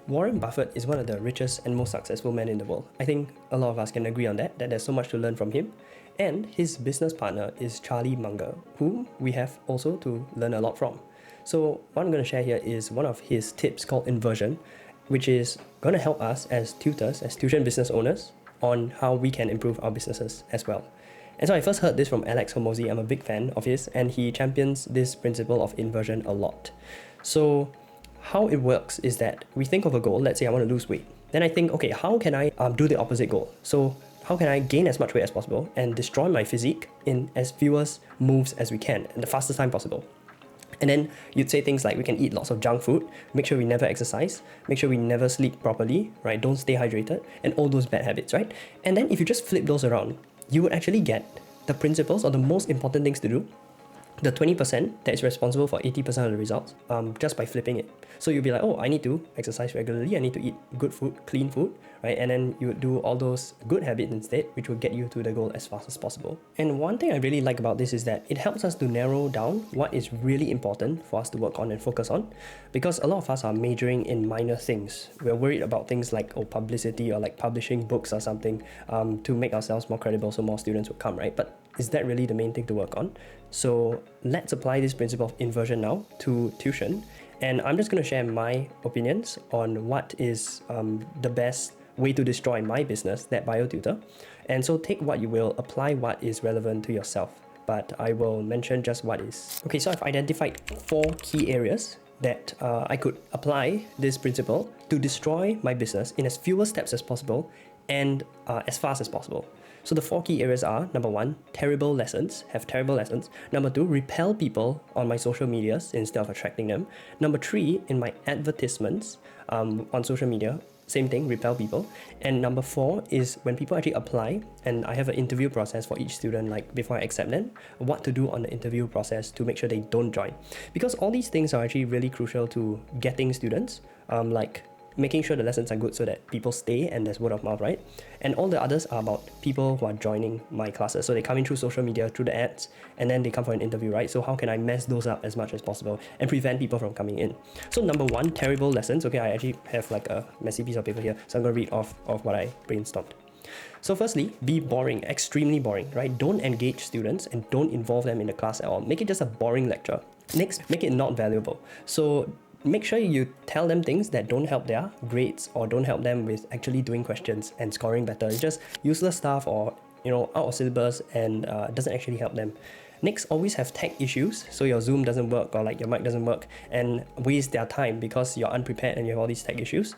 Warren Buffett is one of the richest and most successful men in the world. I think a lot of us can agree on that there's so much to learn from him. And his business partner is Charlie Munger, whom we have also to learn a lot from. So what I'm going to share here is one of his tips called inversion, which is going to help us as tutors, as tuition business owners, on how we can improve our businesses as well. And so I first heard this from Alex Hormozi. I'm a big fan of his, and he champions this principle of inversion a lot. So how it works is that we think of a goal. Let's say I want to lose weight. Then I think, okay, how can I do the opposite goal? So how can I gain as much weight as possible and destroy my physique in as fewest moves as we can in the fastest time possible? And then you'd say things like we can eat lots of junk food, make sure we never exercise, make sure we never sleep properly, right? Don't stay hydrated, and all those bad habits, right? And then if you just flip those around, you would actually get the principles or the most important things to do, the 20% that is responsible for 80% of the results, just by flipping it. So you'll be like, oh, I need to exercise regularly, I need to eat good food, clean food, right? And then you would do all those good habits instead, which will get you to the goal as fast as possible. And one thing I really like about this is that it helps us to narrow down what is really important for us to work on and focus on, because a lot of us are majoring in minor things. We're worried about things like publicity or like publishing books or something to make ourselves more credible so more students will come, right? But is that really the main thing to work on? So let's apply this principle of inversion now to tuition. And I'm just going to share my opinions on what is the best way to destroy my business, that BioTutor. And so take what you will, apply what is relevant to yourself. But I will mention just what is. Okay, so I've identified 4 key areas that I could apply this principle to destroy my business in as fewer steps as possible and as fast as possible. So the 4 key areas are: number 1, terrible lessons, have terrible lessons. Number 2, repel people on my social medias instead of attracting them. Number 3, in my advertisements on social media, same thing, repel people. And number 4 is when people actually apply, and I have an interview process for each student, like before I accept them, what to do on the interview process to make sure they don't join. Because all these things are actually really crucial to getting students, like making sure the lessons are good so that people stay and there's word of mouth, right? And all the others are about people who are joining my classes. So they come in through social media, through the ads, and then they come for an interview, right? So how can I mess those up as much as possible and prevent people from coming in? So number 1, terrible lessons. Okay, I actually have like a messy piece of paper here, so I'm going to read off of what I brainstormed. So firstly, be boring, extremely boring, right? Don't engage students and don't involve them in the class at all. Make it just a boring lecture. Next, make it not valuable. So make sure you tell them things that don't help their grades or don't help them with actually doing questions and scoring better. It's just useless stuff or, out of syllabus and doesn't actually help them. Next, always have tech issues. So your Zoom doesn't work or like your mic doesn't work and waste their time because you're unprepared and you have all these tech issues.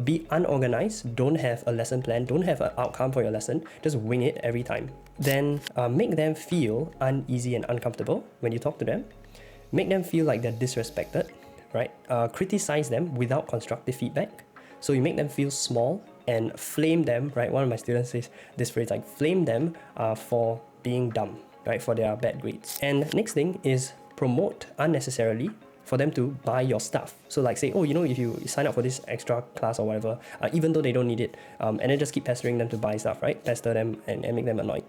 Be unorganized, don't have a lesson plan, don't have an outcome for your lesson, just wing it every time. Then make them feel uneasy and uncomfortable when you talk to them. Make them feel like they're disrespected. Right? Criticize them without constructive feedback. So you make them feel small and flame them, right? One of my students says this phrase, like flame them for being dumb, right? For their bad grades. And next thing is promote unnecessarily for them to buy your stuff. So like say, oh, if you sign up for this extra class or whatever, even though they don't need it, and then just keep pestering them to buy stuff, right? Pester them and make them annoyed.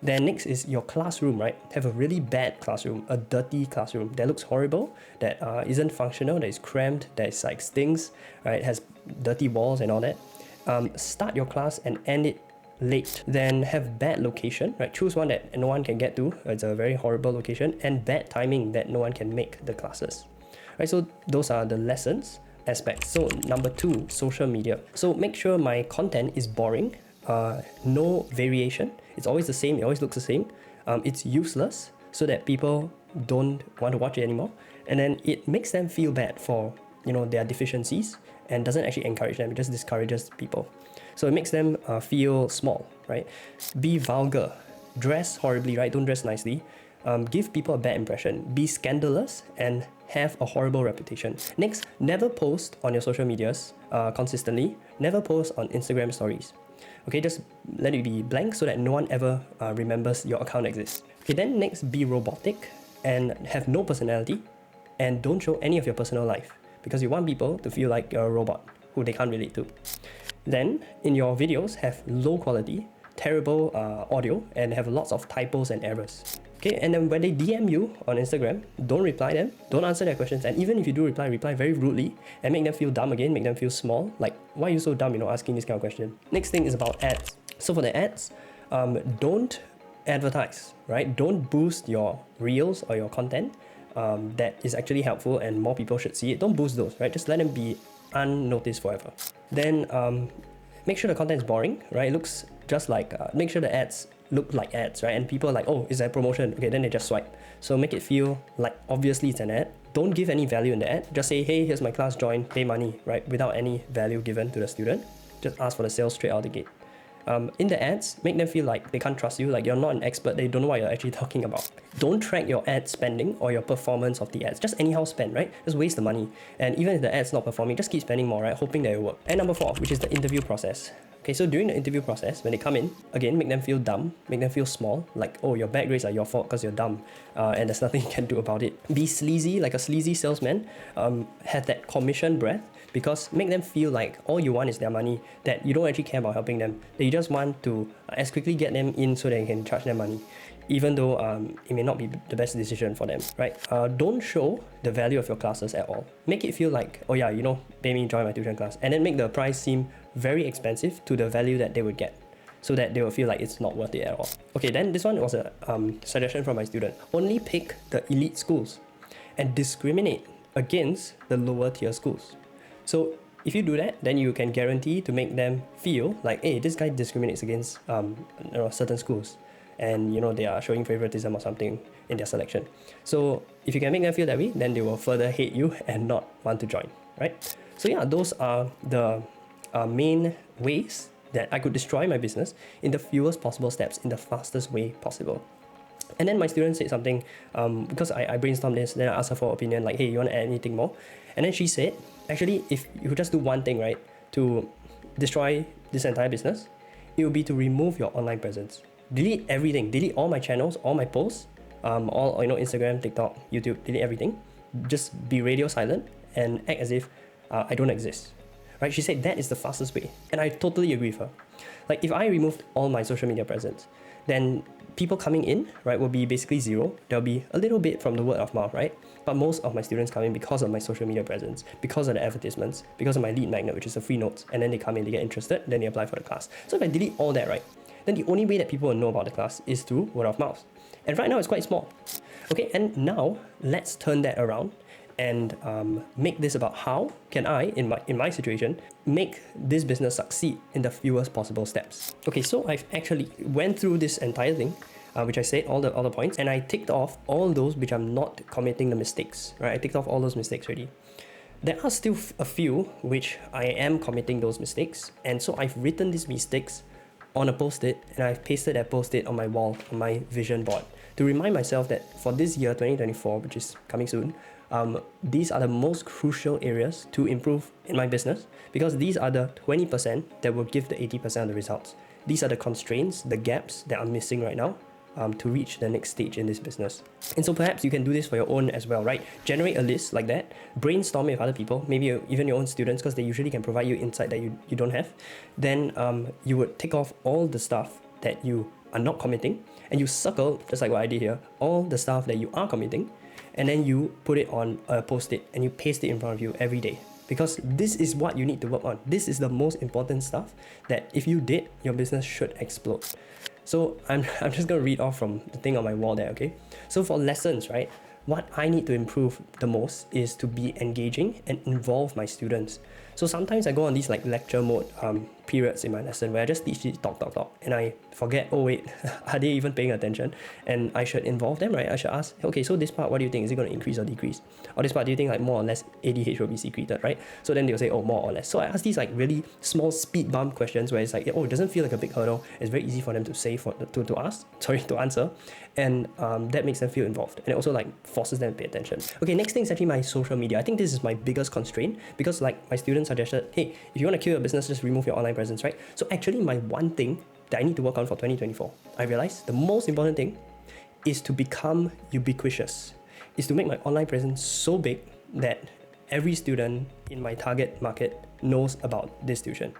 Then next is your classroom, right? Have a really bad classroom, a dirty classroom that looks horrible, that isn't functional, that is cramped, that is like stinks, right? Has dirty walls and all that. Start your class and end it late. Then have bad location, right? Choose one that no one can get to. It's a very horrible location, and bad timing that no one can make the classes. Right, so those are the lessons aspects. So number 2, social media. So make sure my content is boring, no variation. It's always the same. It always looks the same. It's useless so that people don't want to watch it anymore. And then it makes them feel bad for their deficiencies and doesn't actually encourage them. It just discourages people. So it makes them feel small, right? Be vulgar. Dress horribly, right? Don't dress nicely. Give people a bad impression. Be scandalous and have a horrible reputation. Next, never post on your social medias consistently. Never post on Instagram stories. Okay, just let it be blank so that no one ever remembers your account exists. Okay, then next, be robotic and have no personality and don't show any of your personal life because you want people to feel like you're a robot who they can't relate to. Then, in your videos, have low quality, terrible audio and have lots of typos and errors. Okay, and then when they DM you on Instagram, don't reply them, don't answer their questions, and even if you do reply, reply very rudely and make them feel dumb again, make them feel small. Like, why are you so dumb, asking this kind of question? Next thing is about ads. So for the ads, don't advertise, right? Don't boost your reels or your content that is actually helpful and more people should see it. Don't boost those, right? Just let them be unnoticed forever. Then make sure the content is boring, right? It looks just like, make sure the ads look like ads, right? And people are like, oh, is that a promotion? Okay, then they just swipe. So make it feel like obviously it's an ad. Don't give any value in the ad. Just say, hey, here's my class, join, pay money, right? Without any value given to the student. Just ask for the sales straight out the gate. In the ads, make them feel like they can't trust you, like you're not an expert, they don't know what you're actually talking about. Don't track your ad spending or your performance of the ads. Just anyhow spend, right? Just waste the money. And even if the ad's not performing, just keep spending more, right? Hoping that it will work. And number 4, which is the interview process. Okay, so during the interview process, when they come in, again, make them feel dumb, make them feel small, like, oh, your bad grades are your fault because you're dumb, and there's nothing you can do about it. Be sleazy, like a sleazy salesman, have that commission breath, because make them feel like all you want is their money, that you don't actually care about helping them, that you just want to as quickly get them in so that you can charge them money, even though it may not be the best decision for them, right? Don't show the value of your classes at all. Make it feel like, oh yeah, pay me, join my tuition class, and then make the price seem very expensive to the value that they would get, so that they will feel like it's not worth it at all. Okay, then this one was a suggestion from my student. Only pick the elite schools and discriminate against the lower tier schools. So if you do that, then you can guarantee to make them feel like, hey, this guy discriminates against certain schools, and they are showing favoritism or something in their selection. So if you can make them feel that way, then they will further hate you and not want to join, right? So yeah, those are the main ways that I could destroy my business in the fewest possible steps, in the fastest way possible. And then my student said something, because I brainstormed this, then I asked her for opinion, like, hey, you want to add anything more? And then she said, actually, if you could just do one thing, right, to destroy this entire business, it would be to remove your online presence. Delete everything, delete all my channels, all my posts, all Instagram, TikTok, YouTube, delete everything. Just be radio silent and act as if I don't exist. Right? She said that is the fastest way. And I totally agree with her. Like, if I removed all my social media presence, then people coming in, right, will be basically zero. There'll be a little bit from the word of mouth, right? But most of my students come in because of my social media presence, because of the advertisements, because of my lead magnet, which is the free notes. And then they come in, they get interested, then they apply for the class. So if I delete all that, right, then the only way that people will know about the class is through word of mouth. And right now it's quite small. Okay, and now let's turn that around and make this about how can I, in my situation, make this business succeed in the fewest possible steps. Okay, so I've actually went through this entire thing, which I said all the points, and I ticked off all those which I'm not committing the mistakes, right? I ticked off all those mistakes already. There are still a few which I am committing those mistakes, and so I've written these mistakes on a post-it, and I've pasted that post-it on my wall, on my vision board, to remind myself that for this year, 2024, which is coming soon, these are the most crucial areas to improve in my business, because these are the 20% that will give the 80% of the results. These are the constraints, the gaps that I'm missing right now to reach the next stage in this business. And so perhaps you can do this for your own as well, right? Generate a list like that, brainstorm with other people, maybe even your own students, because they usually can provide you insight that you don't have. Then you would take off all the stuff that you are not committing, and you circle, just like what I did here, all the stuff that you are committing, and then you put it on a post-it and you paste it in front of you every day, because this is what you need to work on. This is the most important stuff that if you did, your business should explode. So I'm just going to read off from the thing on my wall there, okay? So for lessons, right, what I need to improve the most is to be engaging and involve my students. So sometimes I go on these like lecture mode periods in my lesson where I just teach, talk, and I forget, oh wait, are they even paying attention? And I should involve them, right? I should ask, okay, so this part, what do you think? Is it going to increase or decrease? Or this part, do you think like more or less ADH will be secreted, right? So then they'll say, oh, more or less. So I ask these like really small speed bump questions where it's like, oh, it doesn't feel like a big hurdle. It's very easy for them to say, to answer. And that makes them feel involved. And it also like forces them to pay attention. Okay, next thing is actually my social media. I think this is my biggest constraint, because like my students suggested, hey, if you want to kill your business, just remove your online presence, right? So actually my one thing that I need to work on for 2024, I realized the most important thing is to become ubiquitous, is to make my online presence so big that every student in my target market knows about this tuition.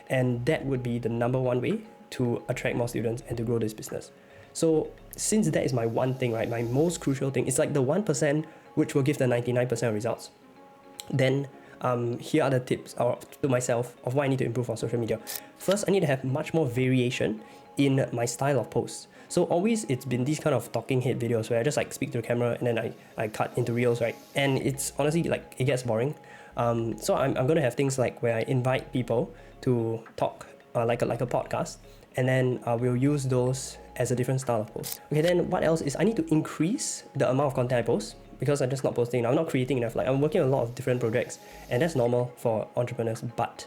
And that would be the number one way to attract more students and to grow this business. So since that is my one thing, right, my most crucial thing, it's like the 1% which will give the 99% of results, then here are the tips to myself of what I need to improve on social media. First, I need to have much more variation in my style of posts. So always it's been these kind of talking head videos where I just like speak to the camera and then I cut into reels, right? And it's honestly like it gets boring. So I'm gonna have things like where I invite people to talk like a podcast, and then we'll use those as a different style of post. Okay, then what else is I need to increase the amount of content I post, because I'm just not posting. I'm not creating enough. Like I'm working on a lot of different projects, and that's normal for entrepreneurs, but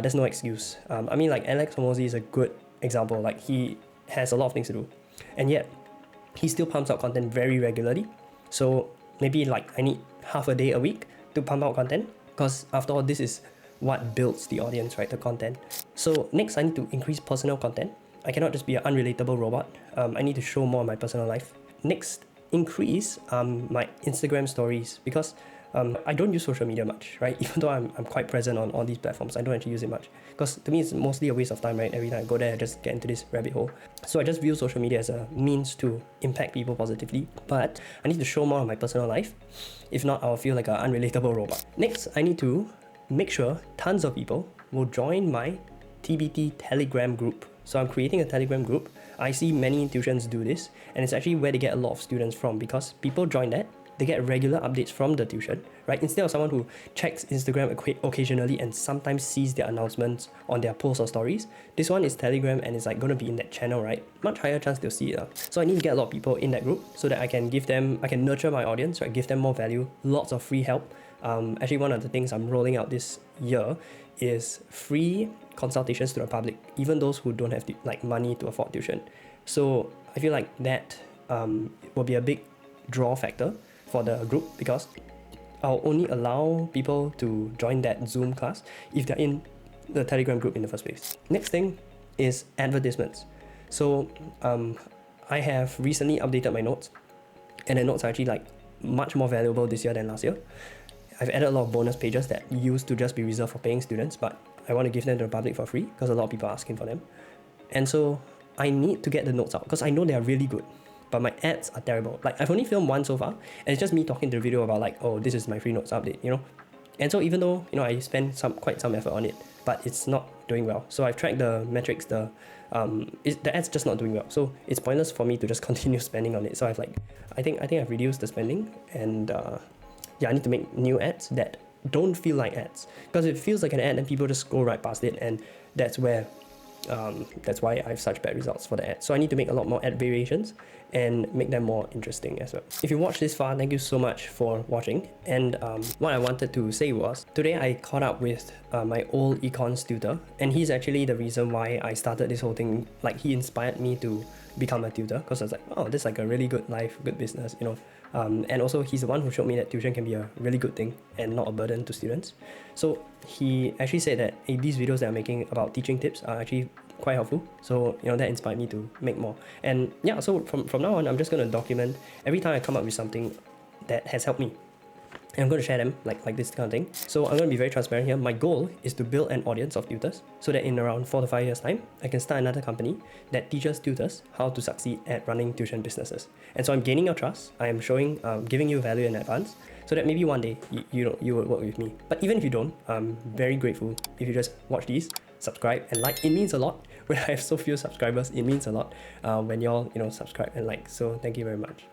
there's no excuse. I mean, like Alex Hormozi is a good example. Like he has a lot of things to do, and yet he still pumps out content very regularly. So maybe like I need half a day a week to pump out content, because after all, this is what builds the audience, right? The content. So next, I need to increase personal content. I cannot just be an unrelatable robot. I need to show more of my personal life. Next, increase my Instagram stories, because I don't use social media much, right? Even though I'm quite present on all these platforms, I don't actually use it much, because to me it's mostly a waste of time, right? Every time I go there, I just get into this rabbit hole. So I just view social media as a means to impact people positively, but I need to show more of my personal life. If not, I'll feel like an unrelatable robot. Next, I need to make sure tons of people will join my TBT Telegram group. So I'm creating a Telegram group. I see many tuitions do this, and it's actually where they get a lot of students from, because people join that, they get regular updates from the tuition, right? Instead of someone who checks Instagram occasionally and sometimes sees their announcements on their posts or stories, this one is Telegram and it's like going to be in that channel, right? Much higher chance they'll see it. So I need to get a lot of people in that group so that I can nurture my audience, right? Give them more value, lots of free help. Actually, one of the things I'm rolling out this year is free consultations to the public, even those who don't have money to afford tuition. So I feel like that will be a big draw factor for the group, because I'll only allow people to join that Zoom class if they're in the Telegram group in the first place. Next thing is advertisements. So I have recently updated my notes, and the notes are actually like much more valuable this year than last year. I've added a lot of bonus pages that used to just be reserved for paying students, but I want to give them to the public for free because a lot of people are asking for them. And so I need to get the notes out because I know they are really good, but my ads are terrible. Like I've only filmed one so far, and it's just me talking to the video about like, oh, this is my free notes update, you know? And so even though, you know, I spend quite some effort on it, but it's not doing well. So I've tracked the metrics, the ad's just not doing well. So it's pointless for me to just continue spending on it. So I think I've reduced the spending, and I need to make new ads that don't feel like ads, because if it feels like an ad, then people just go right past it, and that's why I have such bad results for the ads. So I need to make a lot more ad variations and make them more interesting as well. If you watched this far, thank you so much for watching. And what I wanted to say was, today I caught up with my old econs tutor, and he's actually the reason why I started this whole thing. Like he inspired me to become a tutor, because I was like, oh, this is like a really good life, good business, you know. And also he's the one who showed me that tuition can be a really good thing and not a burden to students. So he actually said that these videos that I'm making about teaching tips are actually quite helpful. So, you know, that inspired me to make more. And yeah, so from now on, I'm just going to document every time I come up with something that has helped me. And I'm going to share them like this kind of thing. So I'm going to be very transparent here. My goal is to build an audience of tutors so that in around 4 to 5 years time, I can start another company that teaches tutors how to succeed at running tuition businesses. And so I'm gaining your trust. I am showing, giving you value in advance, so that maybe one day you will work with me. But even if you don't, I'm very grateful if you just watch these, subscribe and like. It means a lot. When I have so few subscribers, it means a lot when y'all, you know, subscribe and like. So thank you very much.